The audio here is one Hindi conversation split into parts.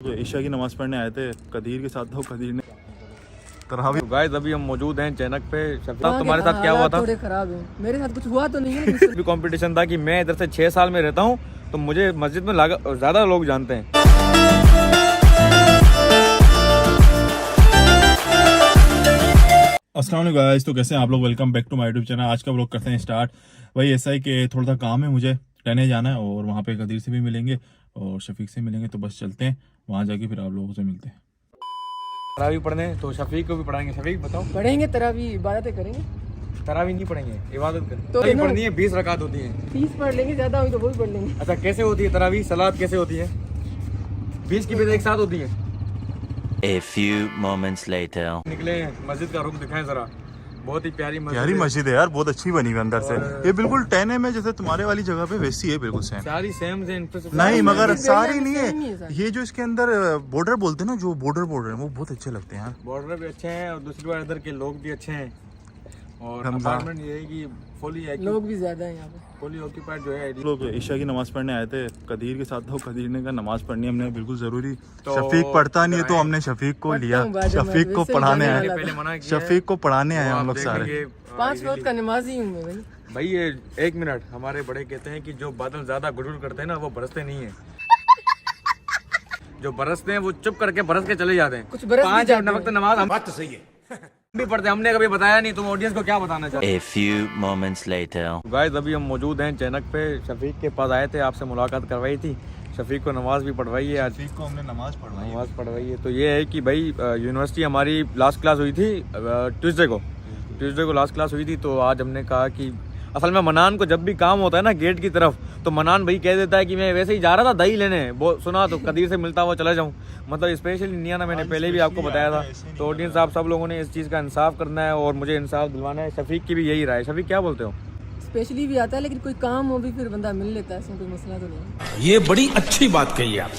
तो ईशा की नमाज़ पढ़ने आए थे कदीर के साथ, तो कदीर ने तरावी। गाइस अभी हम मौजूद हैं चैनक पे। शफीक तुम्हारे साथ क्या हुआ था? थोड़े खराब हैं। मेरे साथ कुछ हुआ तो नहीं है। भी कंपटीशन था कि मैं इधर से 6 साल में रहता हूँ तो मुझे मस्जिद में ज़्यादा लोग जानते हैं। अस्सलाम वालेकुम गाइस, तो कैसे हैं आप लोग? Welcome back to my YouTube channel. आज का व्लॉग करते हैं स्टार्ट। भाई ऐसा है कि थोड़ा सा काम है, मुझे टहने जाना है और वहाँ पे कदीर से भी मिलेंगे और शफीक से मिलेंगे, तो बस चलते हैं वहाँ जाके फिर आप लोगों से मिलते हैं। तरावी पढ़ने तो शफीक को भी पढ़ाएंगे। शफीक बताओ। पढ़ेंगे तरावी, इबादतें करेंगे। तरावी नहीं पढ़ेंगे, इबादत करें। तो तरावी पढ़नी है, 20 रकात होती है। 30 पढ़ लेंगे, ज्यादा हुई तो वो भी पढ़ लेंगे। अच्छा कैसे होती है तरावी? सलात कैसे होती है? 20 की भी एक साथ होती है। A few moments later. निकले मस्जिद का रुख दिखाएं जरा। बहुत ही प्यारी मस्जिद है यार, बहुत अच्छी बनी हुई अंदर से। ये बिल्कुल टहने में जैसे तुम्हारे वाली जगह पे वैसी है, बिल्कुल सेम। सारी सेम से नहीं मगर सारी नहीं है। ये जो इसके अंदर बॉर्डर बोलते हैं ना, जो बॉर्डर वो बहुत अच्छे लगते हैं यार। बॉर्डर भी अच्छे हैं और दूसरी बार इधर के लोग भी अच्छे हैं और अपार्टमेंट ये है कि फुली लोग भी ज्यादा हैं यहाँ पे। फुली ऑक्यूपाइड जो है। लोग ईशा की नमाज़ पढ़ने आए थे कदीर के साथ, तो कदीर ने कहा नमाज़ पढ़नी है हमने बिल्कुल जरूरी। तो शफीक पढ़ता नहीं है तो हमने शफीक को लिया। शफीक को पढ़ाने आए, शफीक को पढ़ाने आए हम लोग सारे। 5 वक्त का नमाजी हूँ मैं भाई। ये 1 मिनट, हमारे बड़े कहते हैं कि जो बादल ज्यादा गुड़गुड़ करते हैं ना वो बरसते नहीं है। जो बरसते हैं वो चुप करके बरस के चले जाते हैं। कुछ बरस 5 वक्त नमाज हम बात तो सही है भी पढ़ते, हमने कभी बताया नहीं। तुम ऑडियंस को क्या बताना चाहते? A few moments later. Guys अभी हम मौजूद हैं चैनक पे। शफीक के पास आए थे, आपसे मुलाकात करवाई थी। शफीक को नमाज भी पढ़वाई है आज। शफीक को हमने नमाज पढ़वाई है। तो ये है कि भाई यूनिवर्सिटी हमारी लास्ट क्लास हुई थी ट्यूसडे को लास्ट क्लास हुई थी। तो आज हमने कहा कि असल में मनान को जब भी काम होता है ना गेट की तरफ, तो मनान भाई कह देता है कि मैं वैसे ही जा रहा था दही लेने, वो सुना तो कदीर से मिलता हुआ चला जाऊँ। मतलब स्पेशली नहीं आना, मैंने पहले भी आपको बताया था। तो ऑडियंस आप सब लोगों ने इस चीज़ का इंसाफ करना है और मुझे इंसाफ दिलवाना है। शफीक की भी यही राय। शफीक क्या बोलते हो? स्पेशली भी आता है, लेकिन कोई काम हो भी फिर बंदा मिल लेता है, इसमें कोई मसला तो नहीं। ये बड़ी अच्छी बात कही आप।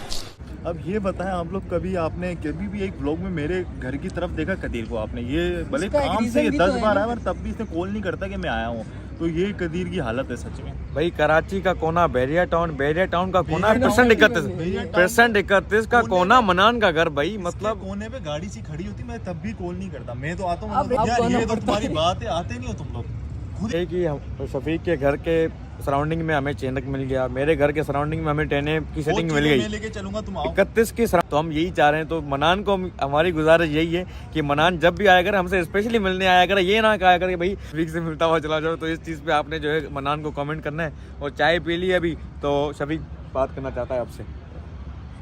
अब ये बताएं आप लोग, कभी आपने कभी भी एक ब्लॉग में मेरे घर की तरफ देखा कदीर को? आपने ये भले काम से ये 10 बार आया पर तब भी इसने कॉल नहीं करता कि मैं आया हूँ। तो ये कदीर की हालत है सच में। भाई कराची का कोना बैरिया टाउन का कोना % 31 का कोना मनान का घर भाई। मतलब कोने पे गाड़ी सी खड़ी होती, मैं तब भी कॉल नहीं करता। मैं तो आता हूँ यार, ये तो तुम्हारी बात है, आते नहीं हो तुम लोग। कि शफीक के घर के सराउंडिंग में हमें चैनक मिल गया, मेरे घर के सराउंडिंग में हमें टहने की सेटिंग मिल गई। लेके चलूंगा, तुम आओ। 31 की तो हम यही चाह रहे हैं। तो मनान को हमारी गुजारिश यही है कि मनान जब भी आया करे हमसे स्पेशली मिलने आया करे, ये ना कहा करे भाई शफीक से मिलता हुआ चला जाओ। तो इस चीज़ पे आपने जो है मनान को कमेंट करना है। और चाय पी ली अभी, तो शफीक बात करना चाहता है आपसे।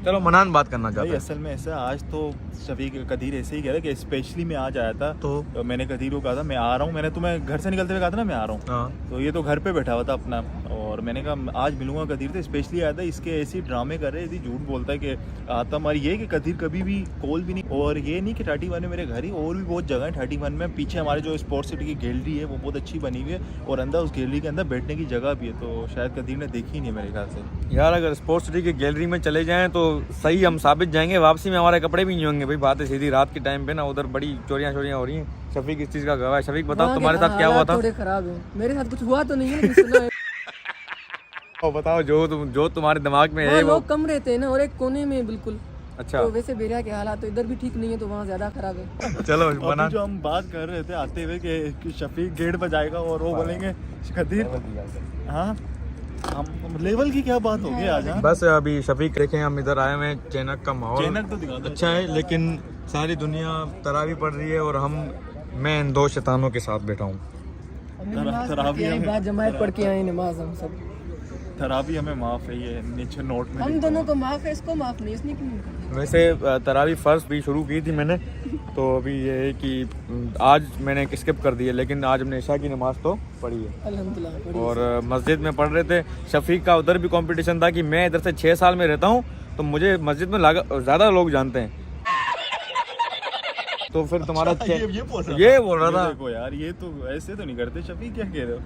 चलो मनान बात करना चाहता है। असल में ऐसा आज तो शफीक कदीर ऐसे ही कह रहा कि स्पेशली मैं आज आया था। तो मैंने कदीर को कहा था मैं आ रहा हूँ। मैंने तुम्हें घर से निकलते हुए कहा था ना मैं आ रहा हूँ। तो ये तो घर पे बैठा हुआ था अपना, और मैंने कहा आज मिलूंगा कदीर से। स्पेशली आया था, इसके ऐसे ड्रामे कर रहे, ऐसे झूठ बोलता है कि आता। हमारी ये कि कदीर कभी भी कॉल भी नहीं। और ये नहीं कि 31 में मेरे घर ही, और भी बहुत जगह है 31 में। पीछे हमारे जो स्पोर्ट्स सिटी की गैलरी है वो बहुत अच्छी बनी हुई है, और अंदर उस गैलरी के अंदर बैठने की जगह भी है। तो शायद कदीर ने देखी नहीं मेरे ख्याल से। यार अगर स्पोर्ट्स सिटी की गैलरी में चले जाएं तो सही हम साबित जाएंगे, वापसी में हमारे कपड़े भी नहीं होंगे भाई। बात है सीधी, रात के टाइम पे ना उधर बड़ी चोरियां हो रही हैं। शफीक इस चीज का गवाह है। शफीक बताओ तुम्हारे साथ क्या हुआ था? थोड़े खराब हैं। मेरे साथ कुछ हुआ तो नहीं है, लेकिन सुना है। बताओ जो तुम्हारे दिमाग में है। लोग कम रहते हैं ना, और एक कोने में बिल्कुल। अच्छा तो वैसे बेरिया के हालात तो इधर भी ठीक नहीं है, तो वहाँ ज्यादा खराब है। चलो जो हम बात कर रहे थे आते हुए कि शफीक गेट पर जाएगा और वो बोलेंगे कदीर। हाँ हम लेवल की क्या बात होगी आज? बस अभी शफीक देखें, हम इधर आए हुए चैनक का माहौल चैनक तो अच्छा है, लेकिन सारी दुनिया तरावी पढ़ रही है और मैं इन 2 शैतानों के साथ बैठा हूँ। जमायत पढ़ के आए नमाज। हम सब तरावी हमें माफ है, ये नीचे नोट में हम दोनों को माफ है, इसको माफ नहीं। इसने क्यों नहीं? वैसे तरावी फर्स्ट भी शुरू की थी मैंने, तो अभी ये है कि आज मैंने स्किप कर दी है, लेकिन आज हमने ईशा की नमाज तो पढ़ी है अल्हम्दुलिल्लाह। और मस्जिद में पढ़ रहे थे। शफीक का उधर भी कंपटीशन था कि मैं इधर से 6 साल में रहता हूँ तो मुझे मस्जिद में ज़्यादा लोग जानते हैं। तो फिर तुम्हारा ये बोल रहा था। देखो यार, ये तो ऐसे तो नहीं करते। शफीक क्या कह रहे हो?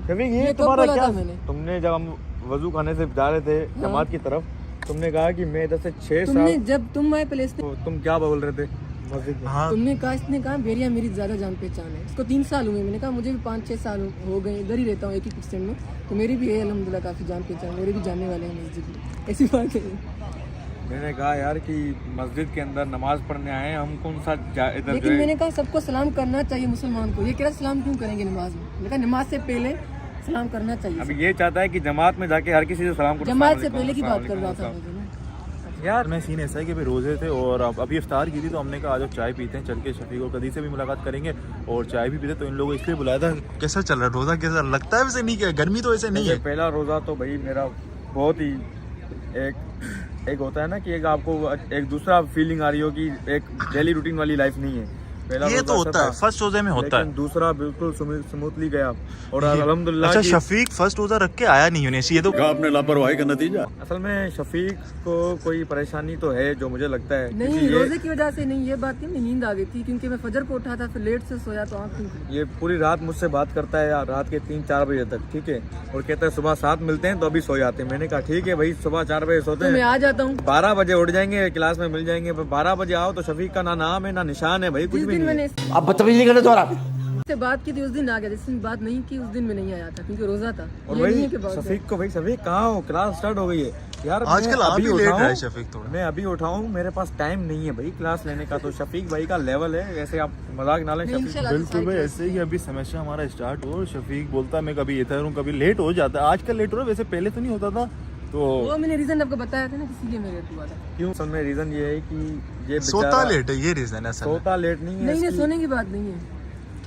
शफीक ये तुम्हारा क्या? तुमने जब हम वजू खाने से जा रहे थे जमात की तरफ, तुमने कहा कि मैं इधर से 6 साल। जब तुम आए पहले तो तुम क्या बोल रहे थे मस्जिद में? हाँ। तुमने कहा, इसने कहा बेरिया मेरी ज्यादा जान पहचान है। इसको 3 साल हुए। मैंने कहा मुझे भी 5-6 साल हो गए, इधर ही रहता हूँ एक ही परसेंट में, तो मेरी भी है अल्हम्दुलिल्लाह काफी जान पहचान। मेरे भी जानने वाले हैं मस्जिद में। ऐसी बात है। मैंने कहा यार कि मस्जिद के अंदर नमाज पढ़ने आए हैं, हम कौन सा इधर लेकिन मैंने कहा सबको सलाम करना चाहिए मुसलमान को, ये कह रहा सलाम क्यों करेंगे नमाज में, मैंने कहा नमाज से पहले सलाम करना चाहिए। अभी ये चाहता है कि जमात में जाके हर किसी से सलाम करो। जमात से पहले की बात कर रहा था मुझे ना। यार मैं सीन ऐसा है कि भाई रोजे थे और अभी इफ्तार की थी, तो हमने कहा आज चाय पीते हैं, चल के शफीक और कदीर से भी मुलाकात करेंगे और चाय भी पीते, तो इन लोगों को इसलिए बुलाया था। कैसा चल रहा है रोजा, कैसा लगता है? वैसे नहीं, क्या गर्मी तो ऐसे नहीं है। पहला रोजा तो भाई मेरा बहुत ही एक होता है ना कि एक आपको एक दूसरा फीलिंग आ रही हो कि एक डेली रूटीन वाली लाइफ नहीं है। पहला ये रोजा तो अच्छा होता है, था, फर्स्ट रोजे में होता लेकिन है। दूसरा बिल्कुल स्मूथली गया और अल्हम्दुलिल्लाह। अच्छा कि शफीक फर्स्ट रोजा रख के आया नहीं होने से, ये तो आपने लापरवाही का नतीजा। असल में शफीक को कोई परेशानी तो है जो मुझे लगता है, नहीं क्योंकि रोजे की वजह से नहीं, ये बात नहीं, नींद आ गई थी क्योंकि मैं फजर को उठा था, फिर लेट से सोया तो आँख नहीं खुली। ये पूरी रात मुझसे बात करता है रात के 3-4 बजे तक, ठीक है, और कहता है सुबह 7 मिलते हैं, तो अभी सो जाते हैं। मैंने कहा ठीक है भाई, सुबह 4 बजे सोते तो मैं हैं, आ जाता हूँ। 12 बजे उठ जाएंगे, क्लास में मिल जाएंगे। 12 बजे आओ तो शफीक का ना नाम है ना निशान है भाई, कुछ जिस भी दिन नहीं मैंने है। अब बदतमीजी करने दो आप। से बात की थी उस दिन आ गया, जिस दिन बात नहीं की उस दिन में नहीं आया था क्योंकि रोजा था। और ये नहीं भाई है कि बात शफीक को, भाई शफीक कहाँ हो, क्लास स्टार्ट हो गई है यार। आजकल आप ही लेट रहा है शफीक थोड़ा। मैं अभी उठाऊं, मेरे पास टाइम नहीं है भाई क्लास लेने का। तो शफीक भाई का लेवल है, ऐसे आप मजाक ना लें नहीं, शफीक। इंशाल्लाह बिल्कुल भाई, ऐसे ही कि अभी सेमेस्टर हमारा स्टार्ट हो, शफीक बोलता है मैं कभी इधर हूँ कभी लेट हो जाता है। आजकल लेट हो रहा है, वैसे पहले तो नहीं होता था। तो वो मैंने रीजन आपको बताया था ना, इसीलिए मैं लेट हुआ था। क्यों? असल में रीजन ये है कि ये सोता बेचारा लेट है, ये रीजन है असल में। सोता लेट नहीं है नहीं नहीं, इसकी- सोने की बात नहीं है,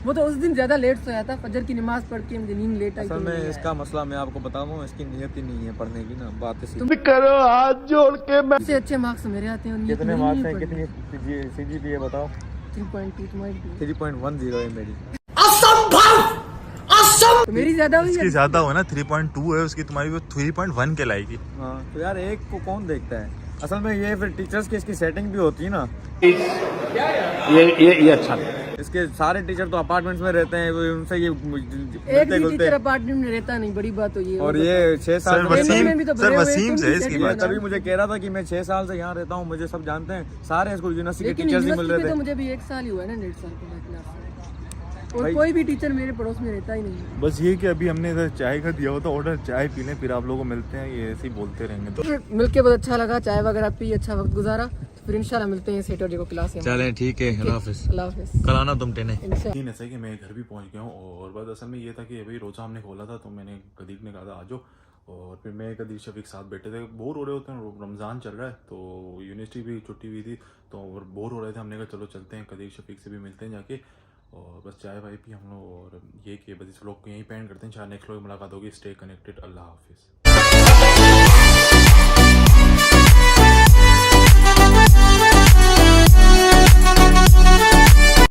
वो तो उस दिन ज्यादा लेट सोया था, फजर की नमाज पढ़ के मुझे नींद लेट आई। असल तो में मैं इसका मसला मैं आपको बता दूं, इसकी नियत ही नहीं है पढ़ने की ना, बात है। तुम करो हाथ जोड़ के मैं सबसे अच्छे मार्क्स मेरे आते हैं और नीयत कितने मेरी मार्क्स नहीं हैं, पढ़नी। कितनी CGPA बताओ? 3.2 तुम्हारी भी। 3.10 है मेरी। तो मेरी ज्यादा हुई इसकी है। ज्यादा हो ना, 3.2 है उसकी, तुम्हारी वो 3.1 के लाएगी। हाँ तो यार एक को कौन देखता है असल में। ये फिर टीचर्स की इसकी सेटिंग भी होती है ना। ये अच्छा नहीं। इसके सारे टीचर तो अपार्टमेंट्स में रहते हैं, वो उनसे ये एक मिलते भी गुलते। टीचर अपार्टमेंट में रहता नहीं, बड़ी बात तो ये और वो ये 6 साल सर से वसीम- में भी तो सर भरे हुए वसीम तुम से भी इसकी settle ये बात। हो तभी मुझे कह रहा था कि मैं 6 साल से यहाँ रहता हूँ, मुझे सब जानते हैं, सारे स्कूल यूनिवर्सिटी के लेकिन टीचर्स ही मिल यूनिवर्सिटी रहे में तो थे। मुझे भी 1 साल ही हुआ है ना, 1.5 साल का क्लास में। और भाई- कोई भी टीचर मेरे पड़ोस में रहता ही नहीं है। बस ये कि अभी हमने इधर चाय का दिया होता ऑर्डर, चाय पी लें फिर आप लोगों को मिलते हैं, ये ऐसे ही बोलते रहेंगे। तो मिलके बहुत अच्छा लगा, चाय वगैरह पी, अच्छा वक्त गुजारा। तो फिर इंशाल्लाह मिलते हैं सैटरडे को क्लास में। चलें ठीक है, अल्लाह हाफिज। अल्लाह हाफिज। कल आना तुम टेने। इंशाल्लाह। सीन ऐसा है कि मैं घर भी पहुंच गया हूँ और बस असल में ये था कि अभी रोज़ा हमने खोला था, तो मैंने कदीर ने कहा था आ जाओ, और फिर मैं कदीर शफीक साथ बैठे थे। बोर हो रहे होते हैं, रमज़ान चल रहा है तो यूनिवर्सिटी भी छुट्टी हुई थी, तो बोर हो रहे थे। हमने कहा चलो चलते हैं, कदीर शफीक से भी मिलते हैं जाके, और बस चाय वाय पी हम लोग। और ये कि बस इस व्लॉग को यहीं पे एंड करते हैं, शायद नेक्स्ट व्लॉग में मुलाकात होगी। स्टे कनेक्टेड, अल्लाह हाफिज़।